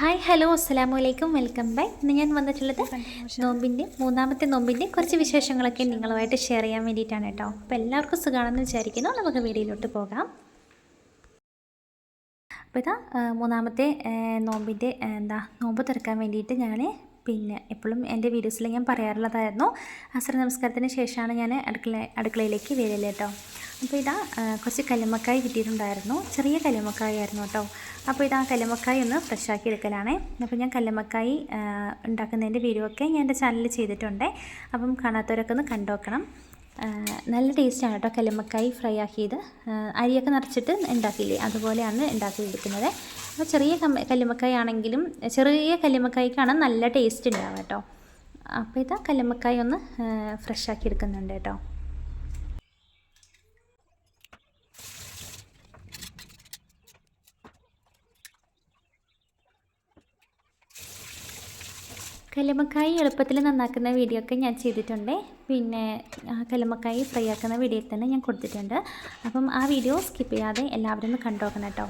Hi hello അസ്സലാമു അലൈക്കും welcome back. ഇന്ന് ഞാൻ വന്നിട്ടുള്ളത് മൂന്നാമത്തെ നോമ്പിൻ്റെ കുറച്ച് വിശേഷങ്ങളൊക്കെ നിങ്ങളുമായിട്ട് ഷെയർ ചെയ്യാൻ വേണ്ടിയിട്ടാണ് കേട്ടോ. അപ്പോൾ എല്ലാവർക്കും സുഖമാണെന്ന് വിചാരിക്കുന്നു. നമുക്ക് വീഡിയോയിലോട്ട് പോകാം. അപ്പോൾ ഇതാ മൂന്നാമത്തെ നോമ്പിൻ്റെ നോമ്പ് തുറക്കാൻ വേണ്ടിയിട്ട് ഞാൻ എപ്പോഴും എൻ്റെ വീഡിയോസിൽ ഞാൻ പറയാറുള്ളതായിരുന്നു, അസ്ർ നമസ്കാരത്തിന് ശേഷമാണ് ഞാൻ അടുക്കളയിലേക്ക് വരില്ല കേട്ടോ. അപ്പോൾ ഇതാ കുറച്ച് കല്ലുമ്മക്കായ് കിട്ടിയിട്ടുണ്ടായിരുന്നു, ചെറിയ കല്ലുമ്മക്കായ് ആയിരുന്നു കേട്ടോ. അപ്പോൾ ഇതാ കല്ലുമ്മക്കായ് ഒന്ന് ഫ്രഷാക്കി എടുക്കലാണേ. അപ്പോൾ ഞാൻ കല്ലുമ്മക്കായ് ഉണ്ടാക്കുന്നതിൻ്റെ വീഡിയോ ഒക്കെ ഞാൻ എൻ്റെ ചാനലിൽ ചെയ്തിട്ടുണ്ട്. അപ്പം കാണാത്തവരൊക്കെ ഒന്ന് കണ്ടു നോക്കണം. നല്ല ടേസ്റ്റാണ് കേട്ടോ കല്ലുമ്മക്കായ് ഫ്രൈ ആക്കിയത്. അരിയൊക്കെ നിറച്ചിട്ട് ഉണ്ടാക്കില്ലേ, അതുപോലെയാണ് ഉണ്ടാക്കിയെടുക്കുന്നത്. അപ്പോൾ ചെറിയ കല്ലുമ്മക്കായ് ആണെങ്കിലും ചെറിയ കല്ലുമ്മക്കായ്ക്കാണ് നല്ല ടേസ്റ്റ് ഉണ്ടാവുക കേട്ടോ. അപ്പോൾ ഇതാ കല്ലുമ്മക്കായ് ഒന്ന് ഫ്രഷാക്കി എടുക്കുന്നുണ്ട് കേട്ടോ. കല്ലുമ്മക്കായ് എളുപ്പത്തിൽ നന്നാക്കുന്ന വീഡിയോ ഒക്കെ ഞാൻ ചെയ്തിട്ടുണ്ട്. കല്ലുമ്മക്കായ് ഫ്രൈ ആക്കുന്ന വീഡിയോയിൽ തന്നെ ഞാൻ കൊടുത്തിട്ടുണ്ട്. അപ്പം ആ വീഡിയോ സ്കിപ്പ് ചെയ്യാതെ എല്ലാവരും ഒന്ന് കണ്ടു നോക്കണം കേട്ടോ.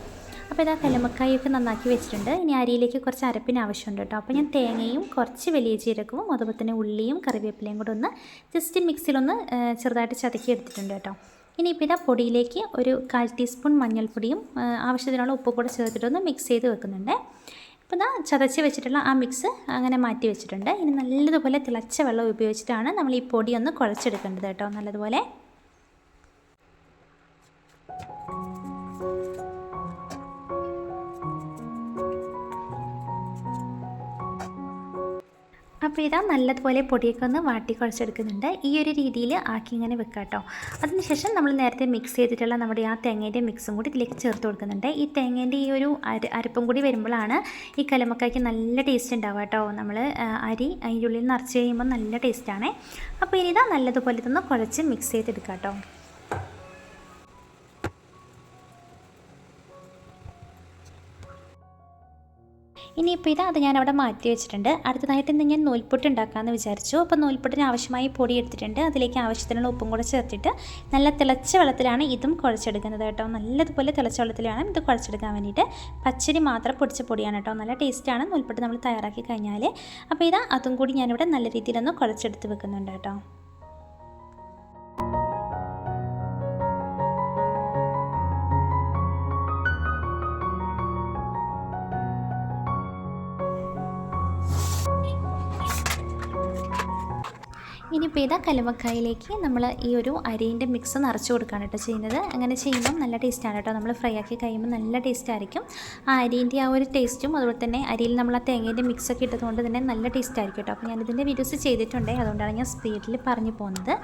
അപ്പോൾ ഇതാ കല്ലുമ്മക്കായൊക്കെ നന്നാക്കി വെച്ചിട്ടുണ്ട്. ഇനി അരിയിലേക്ക് കുറച്ച് അരപ്പിന് ആവശ്യമുണ്ട് കേട്ടോ. അപ്പോൾ ഞാൻ തേങ്ങയും കുറച്ച് വലിയ ജീരകവും അതുപോലെ തന്നെ ഉള്ളിയും കറിവേപ്പിലയും കൂടെ ഒന്ന് ജസ്റ്റ് മിക്സിയിലൊന്ന് ചെറുതായിട്ട് ചതക്കി എടുത്തിട്ടുണ്ട് കേട്ടോ. ഇനിയിപ്പോൾ ഇതാ പൊടിയിലേക്ക് ഒരു 1/4 ടീസ്പൂൺ മഞ്ഞൾപ്പൊടിയും ആവശ്യത്തിനുള്ള ഉപ്പ് കൂടെ ചേർത്തിട്ടൊന്ന് മിക്സ് ചെയ്ത് വെക്കുന്നുണ്ട്. അപ്പോൾ ഇതാ ചതച്ച് വെച്ചിട്ടുള്ള ആ മിക്സ് അങ്ങനെ മാറ്റി വെച്ചിട്ടുണ്ട്. ഇനി നല്ലതുപോലെ തിളച്ച വെള്ളം ഉപയോഗിച്ചിട്ടാണ് നമ്മൾ ഈ പൊടി ഒന്ന് കുഴച്ചെടുക്കേണ്ടത് കേട്ടോ. നല്ലതുപോലെ അപ്പോൾ ഇതാ നല്ലതുപോലെ പൊടിയൊക്കെ ഒന്ന് വാട്ടി കുഴച്ചെടുക്കുന്നുണ്ട്. ഈ ഒരു രീതിയിൽ ആക്കി ഇങ്ങനെ വെക്കുക കേട്ടോ. അതിനുശേഷം നമ്മൾ നേരത്തെ മിക്സ് ചെയ്തിട്ടുള്ള നമ്മുടെ ആ തേങ്ങേൻ്റെ മിക്സും കൂടി ഇതിലേക്ക് ചേർത്ത് കൊടുക്കുന്നുണ്ട്. ഈ തേങ്ങേൻ്റെ ഈ ഒരു അരപ്പും കൂടി വരുമ്പോഴാണ് ഈ കല്ലുമ്മക്കായ്ക്ക് നല്ല ടേസ്റ്റ് ഉണ്ടാവുക കേട്ടോ. നമ്മൾ അരി അതിൻ്റെ ഉള്ളിൽ നിറച്ച് കഴിയുമ്പോൾ നല്ല ടേസ്റ്റാണ്. അപ്പോൾ ഇനി ഇതാ നല്ലതുപോലെ ഇതൊന്ന് കുഴച്ച് മിക്സ് ചെയ്തെടുക്കുക കേട്ടോ. ഇനിയിപ്പോൾ അത് ഞാനവിടെ മാറ്റി വെച്ചിട്ടുണ്ട്. അടുത്തതായിട്ട് ഇന്ന് ഞാൻ നൂൽപുട്ട് ഉണ്ടാക്കാമെന്ന് വിചാരിച്ചു. അപ്പോൾ നൂൽപുട്ടിന് ആവശ്യമായി പൊടി എടുത്തിട്ടുണ്ട്. അതിലേക്ക് ആവശ്യത്തിനുള്ള ഉപ്പും കൂടെ ചേർത്തിട്ട് നല്ല തിളച്ച വെള്ളത്തിലാണ് ഇതും കുഴച്ചെടുക്കുന്നത് കേട്ടോ. നല്ലതുപോലെ തിളച്ച വെള്ളത്തിലാണ് ഇത് കുഴച്ചെടുക്കാൻ വേണ്ടിയിട്ട്. പച്ചരി മാത്രം പൊടിച്ച പൊടിയാണ് കേട്ടോ. നല്ല ടേസ്റ്റാണ് നൂൽപുട്ട് നമ്മൾ തയ്യാറാക്കി കഴിഞ്ഞാൽ. അപ്പോൾ അതും കൂടി ഞാനിവിടെ നല്ല രീതിയിലൊന്ന് കുഴച്ചെടുത്ത് വെക്കുന്നുണ്ട് കേട്ടോ. ഇനിയിപ്പോൾ ഇതാ കല്ലുമ്മക്കായിലേക്ക് നമ്മൾ ഈ ഒരു അരിൻ്റെ മിക്സ് നിറച്ച് കൊടുക്കുകയാണ് കേട്ടോ ചെയ്യുന്നത്. അങ്ങനെ ചെയ്യുമ്പം നല്ല ടേസ്റ്റാണ് കേട്ടോ. നമ്മൾ ഫ്രൈ ആക്കി കഴിയുമ്പോൾ നല്ല ടേസ്റ്റ് ആയിരിക്കും. ആ അരിൻ്റെ ആ ഒരു ടേസ്റ്റും അതുപോലെ തന്നെ അരിയിൽ നമ്മൾ ആ തേങ്ങേൻ്റെ മിക്സൊക്കെ ഇട്ടതുകൊണ്ട് തന്നെ നല്ല ടേസ്റ്റ് ആയിരിക്കും കേട്ടോ. അപ്പോൾ ഞാനിതിൻ്റെ വീഡിയോസ് ചെയ്തിട്ടുണ്ട്, അതുകൊണ്ടാണ് ഞാൻ സ്പീഡിൽ പറഞ്ഞു പോകുന്നത്.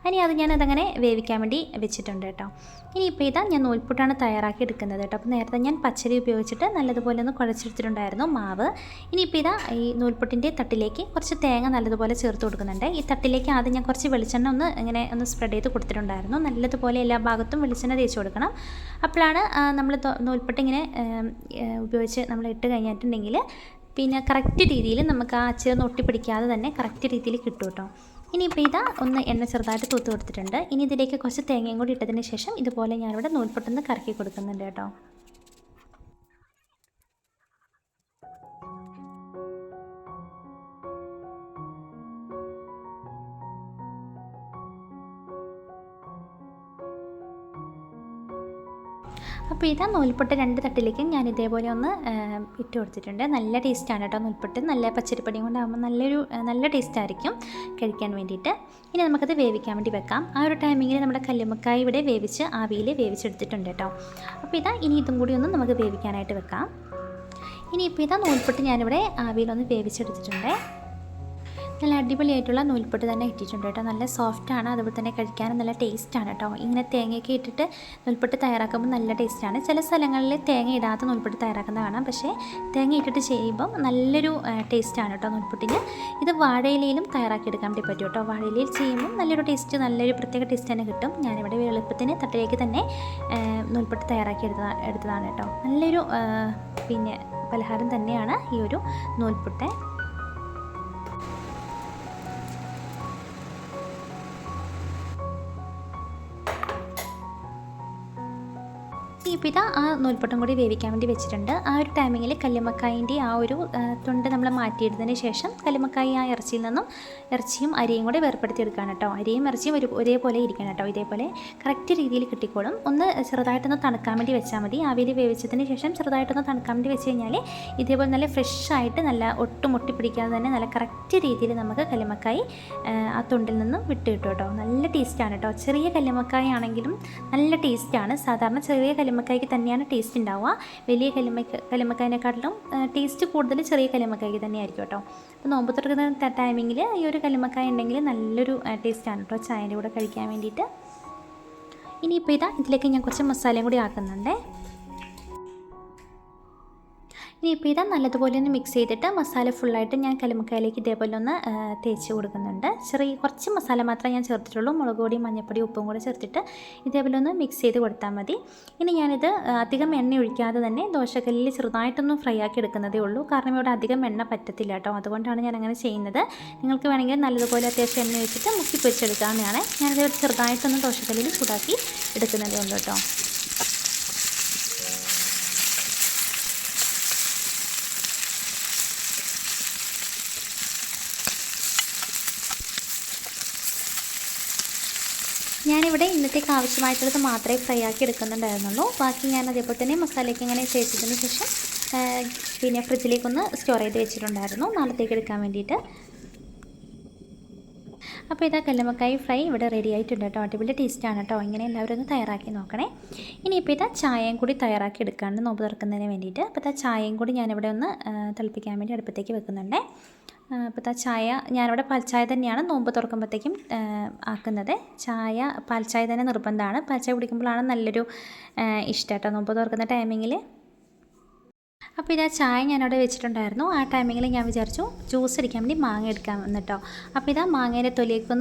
ഇനി ഞാനതങ്ങനെ വേവിക്കാൻ വേണ്ടി വെച്ചിട്ടുണ്ട് കേട്ടോ. ഇനിയിപ്പോൾ ഞാൻ നൂൽപുട്ടാണ് തയ്യാറാക്കി എടുക്കുന്നത് കേട്ടോ. അപ്പോൾ നേരത്തെ ഞാൻ പച്ചരി ഉപയോഗിച്ചിട്ട് നല്ലതുപോലെ ഒന്ന് കുഴച്ചെടുത്തിട്ടുണ്ടായിരുന്നു മാവ്. ഇനിയിപ്പോൾ ഈ നൂൽപുട്ടിൻ്റെ തട്ടിലേക്ക് കുറച്ച് തേങ്ങ നല്ലതുപോലെ ചേർത്ത് കൊടുക്കുന്നുണ്ട്. ഈ തട്ടിലേക്ക് ആദ്യം ഞാൻ കുറച്ച് വെളിച്ചെണ്ണ ഒന്ന് സ്പ്രെഡ് ചെയ്ത് കൊടുത്തിട്ടുണ്ടായിരുന്നു. നല്ലതുപോലെ എല്ലാ ഭാഗത്തും വെളിച്ചെണ്ണ തേച്ച് കൊടുക്കണം. അപ്പോഴാണ് നമ്മൾ നൂൽപുട്ട് ഇങ്ങനെ ഉപയോഗിച്ച് നമ്മൾ ഇട്ട് കഴിഞ്ഞിട്ടുണ്ടെങ്കിൽ കറക്റ്റ് രീതിയിൽ നമുക്ക് ആ അച്ചിലൊന്നും ഒട്ടിപ്പിടിക്കാതെ തന്നെ കറക്റ്റ് രീതിയിൽ കിട്ടും കേട്ടോ. ഇനിയിപ്പോൾ ഒന്ന് എണ്ണ ചെറുതായിട്ട് തൂത്ത് കൊടുത്തിട്ടുണ്ട്. ഇനി ഇതിലേക്ക് കുറച്ച് തേങ്ങയും കൂടി ഇട്ടതിന് ശേഷം ഇതുപോലെ ഞാനിവിടെ നൂൽപുട്ടൊന്ന് കറക്കി കൊടുക്കുന്നുണ്ട് കേട്ടോ. അപ്പോൾ നൂൽപുട്ട് 2 തട്ടിലേക്കും ഞാൻ ഇതേപോലെ ഒന്ന് ഇട്ട് കൊടുത്തിട്ടുണ്ട്. നല്ല ടേസ്റ്റാണ് കേട്ടോ നൂൽപുട്ട്. നല്ല പച്ചരിപ്പൊടിയും കൊണ്ടാകുമ്പോൾ നല്ല ടേസ്റ്റായിരിക്കും കഴിക്കാൻ വേണ്ടിയിട്ട്. ഇനി നമുക്കത് വേവിക്കാൻ വേണ്ടി വെക്കാം. ആ ഒരു ടൈമിങ്ങിൽ നമ്മുടെ കല്ലുമ്മക്കായ് ഇവിടെ ആവിയിൽ വേവിച്ചെടുത്തിട്ടുണ്ട് കേട്ടോ. അപ്പോൾ ഇനി ഇതും കൂടി ഒന്ന് നമുക്ക് വേവിക്കാനായിട്ട് വെക്കാം. ഇനിയിപ്പോൾ നൂൽപുട്ട് ഞാനിവിടെ ആവിയിലൊന്ന് വേവിച്ചെടുത്തിട്ടുണ്ട്. നല്ല അടിപൊളിയായിട്ടുള്ള നൂൽപുട്ട് തന്നെ കിട്ടിയിട്ടുണ്ട് കേട്ടോ. നല്ല സോഫ്റ്റാണ്, അതുപോലെ തന്നെ കഴിക്കാനും നല്ല ടേസ്റ്റാണ് കേട്ടോ. ഇങ്ങനെ തേങ്ങയൊക്കെ ഇട്ടിട്ട് നൂൽപുട്ട് തയ്യാറാക്കുമ്പോൾ നല്ല ടേസ്റ്റാണ്. ചില സ്ഥലങ്ങളിൽ തേങ്ങ ഇടാത്ത നൂൽപുട്ട് തയ്യാറാക്കുന്നത് കാണാം, പക്ഷേ തേങ്ങ ഇട്ടിട്ട് ചെയ്യുമ്പം നല്ലൊരു ടേസ്റ്റാണ് കേട്ടോ നൂൽപുട്ടിന്. ഇത് വാഴയിലയിലും തയ്യാറാക്കിയെടുക്കാൻ വേണ്ടി പറ്റും കേട്ടോ. വാഴയിലയിൽ ചെയ്യുമ്പോൾ നല്ലൊരു പ്രത്യേക ടേസ്റ്റ് തന്നെ കിട്ടും. ഞാനിവിടെ എളുപ്പത്തിന് തട്ടിലേക്ക് തന്നെ നൂൽപുട്ട് തയ്യാറാക്കി എടുത്തതാണ് കേട്ടോ. നല്ലൊരു പലഹാരം തന്നെയാണ് ഈ ഒരു നൂൽപുട്ട്. ഇനിയിപ്പോൾ ഇതാ ആ നൂൽപ്പുട്ടും കൂടി വേവിക്കാൻ വേണ്ടി വെച്ചിട്ടുണ്ട്. ആ ഒരു ടൈമിങ്ങിൽ കല്ലുമ്മക്കായിൻ്റെ ആ ഒരു തൊണ്ട് നമ്മൾ മാറ്റിയിടുന്നതിന് ശേഷം കല്ലുമ്മക്കായി ആ ഇറച്ചിയും അരിയും കൂടി വേർപ്പെടുത്തിയെടുക്കുകയാണ് കേട്ടോ. അരിയും ഇറച്ചിയും ഒരേപോലെ ഇരിക്കണം കേട്ടോ. ഇതേപോലെ കറക്റ്റ് രീതിയിൽ കിട്ടിക്കോളും. ഒന്ന് ചെറുതായിട്ടൊന്ന് തണുക്കാൻ വേണ്ടി വെച്ചാൽ മതി. ആവിയിൽ വേവിച്ചതിന് ശേഷം ചെറുതായിട്ടൊന്ന് തണുക്കാൻ വേണ്ടി വെച്ച് കഴിഞ്ഞാൽ ഇതേപോലെ നല്ല ഫ്രഷായിട്ട് നല്ല ഒട്ടും പിടിക്കാതെ തന്നെ നല്ല കറക്റ്റ് രീതിയിൽ നമുക്ക് കല്ലുമ്മക്കായി ആ തൊണ്ടിൽ നിന്നും വിട്ട് കിട്ടും കേട്ടോ. നല്ല ടേസ്റ്റാണ് കേട്ടോ. ചെറിയ കല്ലുമ്മക്കായ ആണെങ്കിലും നല്ല ടേസ്റ്റാണ്. സാധാരണ ചെറിയ കല്ലുമ്മക്കായ്ക്ക് തന്നെയാണ് ടേസ്റ്റ് ഉണ്ടാവുക. വലിയ കല്ലുമ്മക്കായനെക്കാട്ടിലും ടേസ്റ്റ് കൂടുതൽ ചെറിയ കല്ലുമ്മക്കായ്ക്ക് തന്നെയായിരിക്കും കേട്ടോ. അപ്പോൾ നോമ്പ് തുറക്കുന്ന ടൈമിങ്ങിൽ ഈ ഒരു കല്ലുമ്മക്കായ ഉണ്ടെങ്കിൽ നല്ലൊരു ടേസ്റ്റാണ് കേട്ടോ ചായൻ്റെ കൂടെ കഴിക്കാൻ വേണ്ടിയിട്ട്. ഇനിയിപ്പോൾ ഇതിലേക്ക് ഞാൻ കുറച്ച് മസാലയും കൂടി ആക്കുന്നുണ്ട്. ഇനിയിപ്പോൾ നല്ലതുപോലെ ഒന്ന് മിക്സ് ചെയ്തിട്ട് മസാല ഫുള്ളായിട്ട് ഞാൻ കല്ലുമ്മക്കായയിലേക്ക് ഇതേപോലെ ഒന്ന് തേച്ച് കൊടുക്കുന്നുണ്ട്. കുറച്ച് മസാല മാത്രമേ ഞാൻ ചേർത്തിട്ടുള്ളൂ. മുളക് പൊടി, മഞ്ഞൾപ്പൊടി, ഉപ്പും കൂടെ ചേർത്തിട്ട് ഇതേപോലെ ഒന്ന് മിക്സ് ചെയ്ത് കൊടുത്താൽ മതി. ഇനി ഞാനിത് അധികം എണ്ണ ഒഴിക്കാതെ തന്നെ ദോശക്കല്ലിൽ ചെറുതായിട്ടൊന്ന് ഫ്രൈ ആക്കി എടുക്കുന്നതേ ഉള്ളൂ. കാരണം ഇവിടെ അധികം എണ്ണ പറ്റത്തില്ല കേട്ടോ. അതുകൊണ്ടാണ് ഞാൻ അങ്ങനെ ചെയ്യുന്നത്. നിങ്ങൾക്ക് വേണമെങ്കിൽ നല്ലതുപോലെ അത്യാവശ്യം എണ്ണ ഒഴിച്ചിട്ട് മുക്കി പൊരിച്ചെടുക്കാവുന്നതാണ്. ഞാനിത് ചെറുതായിട്ടൊന്ന് ദോശക്കല്ലിൽ ചൂടാക്കി എടുക്കുന്നതേ ഉള്ളൂ കേട്ടോ. ഞാനിവിടെ ഇന്നത്തേക്ക് ആവശ്യമായിട്ടുള്ളത് മാത്രമേ ഫ്രൈ ആക്കി എടുക്കുന്നുണ്ടായിരുന്നുള്ളൂ. ബാക്കി ഞാൻ അതേപോലെ തന്നെ മസാലയ്ക്ക് ഇങ്ങനെ ചേർത്തതിന് ശേഷം പിന്നെ ഫ്രിഡ്ജിലേക്കൊന്ന് സ്റ്റോർ ചെയ്ത് വെച്ചിട്ടുണ്ടായിരുന്നു നാളത്തേക്ക് എടുക്കാൻ വേണ്ടിയിട്ട്. അപ്പോൾ കല്ലുമ്മക്കായ ഫ്രൈ ഇവിടെ റെഡി ആയിട്ടുണ്ട് കേട്ടോ. അടിപൊളി ടേസ്റ്റാണ് കേട്ടോ. ഇങ്ങനെ എല്ലാവരും ഒന്ന് തയ്യാറാക്കി നോക്കണേ. ഇനിയിപ്പോൾ ചായയും കൂടി തയ്യാറാക്കി എടുക്കാണ്ട് നോമ്പ് തുറക്കുന്നതിന് വേണ്ടിയിട്ട്. അപ്പോൾ ചായയും കൂടി ഞാനിവിടെ ഒന്ന് തിളപ്പിക്കാൻ വേണ്ടി അടുപ്പത്തേക്ക് വെക്കുന്നുണ്ട്. അപ്പോൾ ചായ ഞാനിവിടെ പാൽച്ചായ തന്നെയാണ് നോമ്പ് തുറക്കുമ്പോഴത്തേക്കും ആക്കുന്നത്. പാൽച്ചായ തന്നെ നിർബന്ധമാണ്. പാൽച്ചായ കുടിക്കുമ്പോഴാണ് നല്ലൊരു ഇഷ്ടം കേട്ടോ നോമ്പ് തുറക്കുന്ന ടൈമിങ്ങിൽ. അപ്പോൾ ചായ ഞാനവിടെ വെച്ചിട്ടുണ്ടായിരുന്നു. ആ ടൈമിങ്ങിൽ ഞാൻ വിചാരിച്ചു ജ്യൂസ് അടിക്കാൻ വേണ്ടി മാങ്ങ എടുക്കാൻ വന്നിട്ടോ. അപ്പോൾ മാങ്ങേൻ്റെ തൊലിയൊക്കെ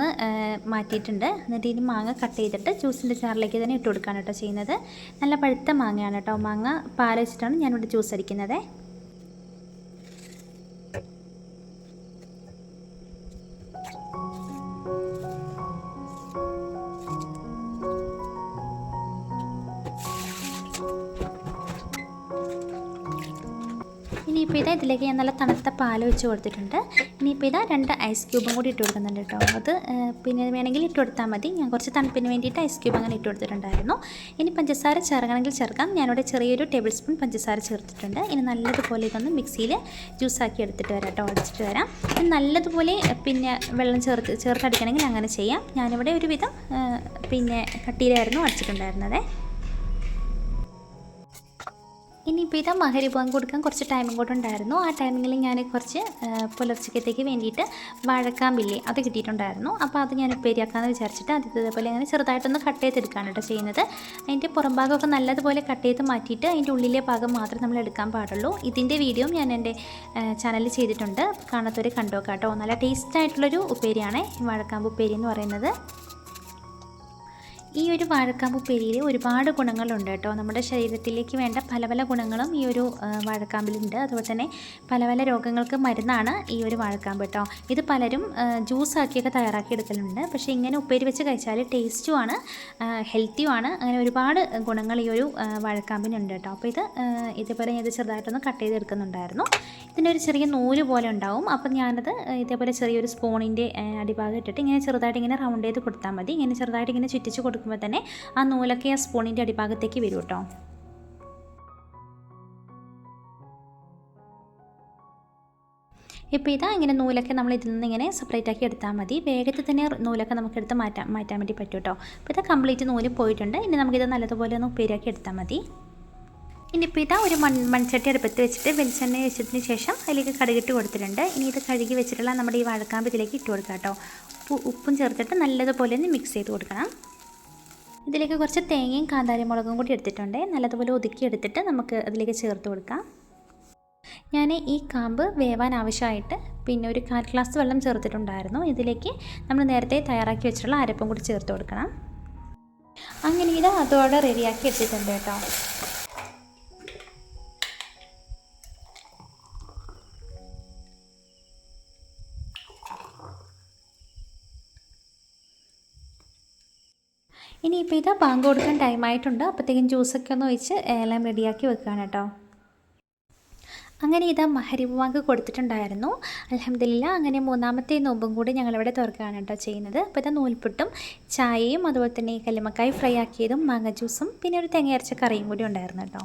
മാറ്റിയിട്ടുണ്ട്. എന്നിട്ട് ഇനി മാങ്ങ കട്ട് ചെയ്തിട്ട് ജ്യൂസിൻ്റെ ചാറിലേക്ക് തന്നെ ഇട്ട് കൊടുക്കുകയാണ് കേട്ടോ ചെയ്യുന്നത്. നല്ല പഴുത്ത മാങ്ങയാണ് കേട്ടോ. മാങ്ങ പാൽ വെച്ചിട്ടാണ് ഞാനിവിടെ ജ്യൂസ് അടിക്കുന്നത്. ഇനിയിപ്പോൾ ഇതിലേക്ക് ഞാൻ നല്ല തണുത്ത പാൽ വെച്ച് കൊടുത്തിട്ടുണ്ട്. ഇനിയിപ്പോൾ 2 ഐസ് ക്യൂബും കൂടി ഇട്ട് കൊടുക്കുന്നുണ്ട് കേട്ടോ. അത് പിന്നെ വേണമെങ്കിൽ ഇട്ട് കൊടുത്താൽ മതി. ഞാൻ കുറച്ച് തണുപ്പിന് വേണ്ടിയിട്ട് ഐസ് ക്യൂബ് അങ്ങനെ ഇട്ട് കൊടുത്തിട്ടുണ്ടായിരുന്നു. ഇനി പഞ്ചസാര ചേർക്കണമെങ്കിൽ ചേർക്കാം. ഞാനിവിടെ ചെറിയൊരു ടേബിൾ സ്പൂൺ പഞ്ചസാര ചേർത്തിട്ടുണ്ട്. ഇനി നല്ലതുപോലെ ഇതൊന്ന് മിക്സിയിൽ ജ്യൂസാക്കി എടുത്തിട്ട് വരാം കേട്ടോ. അടിച്ചിട്ട് വരാം. നല്ലതുപോലെ പിന്നെ വെള്ളം ചേർത്തടിക്കണമെങ്കിൽ അങ്ങനെ ചെയ്യാം. ഞാനിവിടെ ഒരുവിധം പിന്നെ കട്ടിയിലായിരുന്നു അടിച്ചിട്ടുണ്ടായിരുന്നത്. ഇനിയിപ്പോൾ മഹരിബ് ബാങ്ക് കൊടുക്കാൻ കുറച്ച് ടൈമും കൂടെ ഉണ്ടായിരുന്നു. ആ ടൈമിങ്ങിൽ ഞാൻ കുറച്ച് പുലർച്ചയ്ക്കത്തേക്ക് വേണ്ടിയിട്ട് വാഴക്കാമ്പില്ലേ അത് കിട്ടിയിട്ടുണ്ടായിരുന്നു. അപ്പോൾ അത് ഞാൻ ഉപ്പേരിയാക്കാമെന്ന് വിചാരിച്ചിട്ട് ഇതേപോലെ അങ്ങനെ ചെറുതായിട്ടൊന്ന് കട്ട് ചെയ്തെടുക്കുകയാണ് കേട്ടോ ചെയ്യുന്നത്. അതിൻ്റെ പുറം ഭാഗമൊക്കെ നല്ലതുപോലെ കട്ട് ചെയ്ത് മാറ്റിയിട്ട് അതിൻ്റെ ഉള്ളിലെ ഭാഗം മാത്രമേ നമ്മൾ എടുക്കാൻ പാടുള്ളൂ. ഇതിൻ്റെ വീഡിയോ ഞാൻ എൻ്റെ ചാനലിൽ ചെയ്തിട്ടുണ്ട്. കാണാത്തവർ കണ്ടുനോക്കാം കേട്ടോ. നല്ല ടേസ്റ്റായിട്ടുള്ളൊരു ഉപ്പേരിയാണ് വാഴക്കാമ്പ് ഉപ്പേരി എന്ന് പറയുന്നത്. ഈ ഒരു വാഴക്കാമ്പ് ഉപ്പേരിയിൽ ഒരുപാട് ഗുണങ്ങളുണ്ട് കേട്ടോ. നമ്മുടെ ശരീരത്തിലേക്ക് വേണ്ട പല പല ഗുണങ്ങളും ഈ ഒരു വാഴക്കാമ്പിലുണ്ട്. അതുപോലെ തന്നെ പല പല രോഗങ്ങൾക്ക് മരുന്നാണ് ഈ ഒരു വാഴക്കാമ്പ് കേട്ടോ. ഇത് പലരും ജ്യൂസാക്കിയൊക്കെ തയ്യാറാക്കി എടുക്കലുണ്ട്. പക്ഷേ ഇങ്ങനെ ഉപ്പേരി വെച്ച് കഴിച്ചാൽ ടേസ്റ്റുമാണ്, ഹെൽത്തിയുമാണ്. അങ്ങനെ ഒരുപാട് ഗുണങ്ങൾ ഈ ഒരു വാഴക്കാമ്പിനുണ്ട് കേട്ടോ. അപ്പോൾ ഇതേപോലെ ഞാൻ ചെറുതായിട്ടൊന്ന് കട്ട് ചെയ്തെടുക്കുന്നുണ്ടായിരുന്നു. ഇതിൻ്റെ ഒരു ചെറിയ നൂല് പോലെ ഉണ്ടാവും. അപ്പം ഞാനത് ഇതേപോലെ ചെറിയൊരു സ്പൂണിൻ്റെ അടിഭാഗം ഇട്ടിട്ട് ഇങ്ങനെ ചെറുതായിട്ട് ഇങ്ങനെ റൗണ്ട് ചെയ്ത് കൊടുത്താൽ മതി. ഇങ്ങനെ ചെറുതായിട്ട് ഇങ്ങനെ ചുറ്റിച്ച് കൊടുക്കുമ്പോൾ തന്നെ ആ നൂലൊക്കെ ആ സ്പൂണിൻ്റെ അടിഭാഗത്തേക്ക് വരും കേട്ടോ. ഇപ്പോൾ ഇങ്ങനെ നൂലൊക്കെ നമ്മൾ ഇതിൽ നിന്ന് ഇങ്ങനെ സെപ്പറേറ്റ് ആക്കി എടുത്താൽ മതി. വേഗത്തിൽ തന്നെ നൂലൊക്കെ നമുക്ക് എടുത്ത് മാറ്റാൻ വേണ്ടി പറ്റും കേട്ടോ. അപ്പോൾ കംപ്ലീറ്റ് നൂല് പോയിട്ടുണ്ട്. ഇനി നമുക്കിത് നല്ലതുപോലെ ഒന്ന് ഉപ്പേരിയാക്കി എടുത്താൽ മതി. ഇനിയിപ്പോൾ ഒരു മൺചട്ടി അടുപ്പത്ത് വെച്ചിട്ട് വെളിച്ചെണ്ണ വെച്ചതിന് ശേഷം അതിലേക്ക് കടുകിട്ട് കൊടുത്തിട്ടുണ്ട്. ഇനി ഇത് കഴുകി വെച്ചിട്ടുള്ള നമ്മുടെ ഈ വാഴക്കാമ്പ് ഇതിലേക്ക് ഇട്ട് കൊടുക്കാം കേട്ടോ. ഉപ്പും ചേർത്തിട്ട് നല്ലതുപോലെ ഒന്ന് മിക്സ് ചെയ്ത് കൊടുക്കണം. ഇതിലേക്ക് കുറച്ച് തേങ്ങയും കാന്താരിമുളകും കൂടി എടുത്തിട്ടുണ്ട്. നല്ലതുപോലെ ഒതുക്കിയെടുത്തിട്ട് നമുക്ക് അതിലേക്ക് ചേർത്ത് കൊടുക്കാം. ഞാൻ ഈ കാമ്പ് വേവാൻ ആവശ്യമായിട്ട് പിന്നെ ഒരു 1/4 ഗ്ലാസ് വെള്ളം ചേർത്തിട്ടുണ്ടായിരുന്നു. ഇതിലേക്ക് നമ്മൾ നേരത്തെ തയ്യാറാക്കി വെച്ചിട്ടുള്ള അരപ്പും കൂടി ചേർത്ത് കൊടുക്കണം. അങ്ങനെ അതോടെ റെഡിയാക്കി എടുത്തിട്ടുണ്ട് കേട്ടോ. ഇനിയിപ്പോൾ ഇത് ബാങ്ക് കൊടുക്കാൻ ടൈമായിട്ടുണ്ട്. അപ്പോഴത്തേക്കും ജ്യൂസൊക്കെ ഒന്ന് ഒഴിച്ച് എല്ലാം റെഡിയാക്കി വെക്കുകയാണ് കേട്ടോ. അങ്ങനെ ഇതാ മഗ്‌രിബ് ബാങ്ക് കൊടുത്തിട്ടുണ്ടായിരുന്നു. അൽഹംദുലില്ലാ. അങ്ങനെ മൂന്നാമത്തെ നോമ്പും കൂടി ഞങ്ങളിവിടെ തുറക്കുകയാണ് കേട്ടോ ചെയ്യുന്നത്. അപ്പോൾ ഇതാ നൂൽപുട്ടും ചായയും അതുപോലെ തന്നെ ഈ കല്ലുമ്മക്കായ് ഫ്രൈ ആക്കിയതും മാങ്ങ ജ്യൂസും പിന്നെ ഒരു തേങ്ങ അരച്ച കറിയും കൂടി ഉണ്ടായിരുന്നു കേട്ടോ.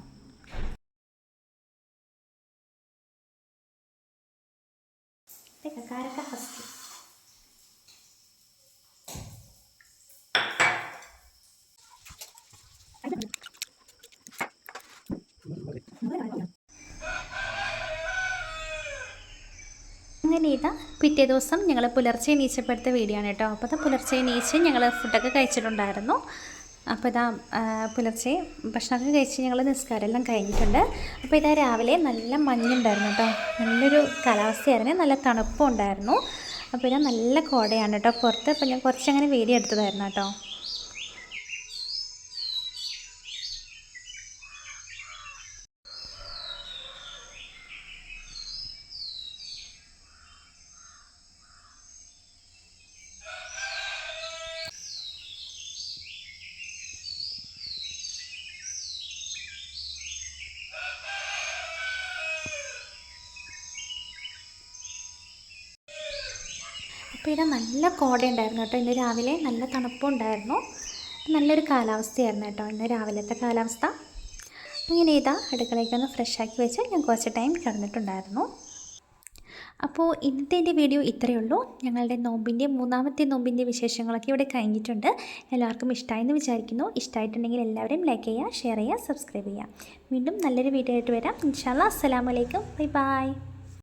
അങ്ങനെ ഇതാ പിറ്റേ ദിവസം ഞങ്ങൾ പുലർച്ചെ എണീച്ചപ്പെടുത്ത വീഡിയോ ആണ് കേട്ടോ. അപ്പോൾ ഇതാ പുലർച്ചെ എണീച്ച് ഞങ്ങൾ ഫുഡൊക്കെ കഴിച്ചിട്ടുണ്ടായിരുന്നു. അപ്പോൾ ഇതാ പുലർച്ചെ ഭക്ഷണമൊക്കെ കഴിച്ച് ഞങ്ങൾ നിസ്കാരം എല്ലാം കഴിഞ്ഞിട്ടുണ്ട്. അപ്പോൾ ഇതാ രാവിലെ നല്ല മഞ്ഞുണ്ടായിരുന്നു കേട്ടോ. നല്ലൊരു കാലാവസ്ഥയായിരുന്നു, നല്ല തണുപ്പും ഉണ്ടായിരുന്നു. അപ്പോൾ ഇതാ നല്ല കോടയാണ് കേട്ടോ പുറത്ത്. അപ്പോൾ ഞാൻ കുറച്ചങ്ങനെ വീഡിയോ എടുത്തതായിരുന്നു കേട്ടോ. അപ്പോൾ ഇവിടെ നല്ല കോടയുണ്ടായിരുന്നു കേട്ടോ. ഇന്ന് രാവിലെ നല്ല തണുപ്പും ഉണ്ടായിരുന്നു. നല്ലൊരു കാലാവസ്ഥയായിരുന്നു കേട്ടോ ഇന്ന് രാവിലത്തെ കാലാവസ്ഥ. അങ്ങനെ ഇതാ അടുക്കളയ്ക്കൊന്ന് ഫ്രഷാക്കി വെച്ച് ഞാൻ കുറച്ച് ടൈം കിടന്നിട്ടുണ്ടായിരുന്നു. അപ്പോൾ ഇന്നത്തെ എൻ്റെ വീഡിയോ ഇത്രയേ ഉള്ളൂ. ഞങ്ങളുടെ മൂന്നാമത്തെ നോമ്പിൻ്റെ വിശേഷങ്ങളൊക്കെ ഇവിടെ കഴിഞ്ഞിട്ടുണ്ട്. എല്ലാവർക്കും ഇഷ്ടമായെന്ന് വിചാരിക്കുന്നു. ഇഷ്ടമായിട്ടുണ്ടെങ്കിൽ എല്ലാവരും ലൈക്ക് ചെയ്യുക, ഷെയർ ചെയ്യുക, സബ്സ്ക്രൈബ് ചെയ്യുക. വീണ്ടും നല്ലൊരു വീഡിയോ ആയിട്ട് വരാം. ഇൻഷാ അല്ലാഹ്. അസ്സലാമു അലൈക്കും. Bye bye.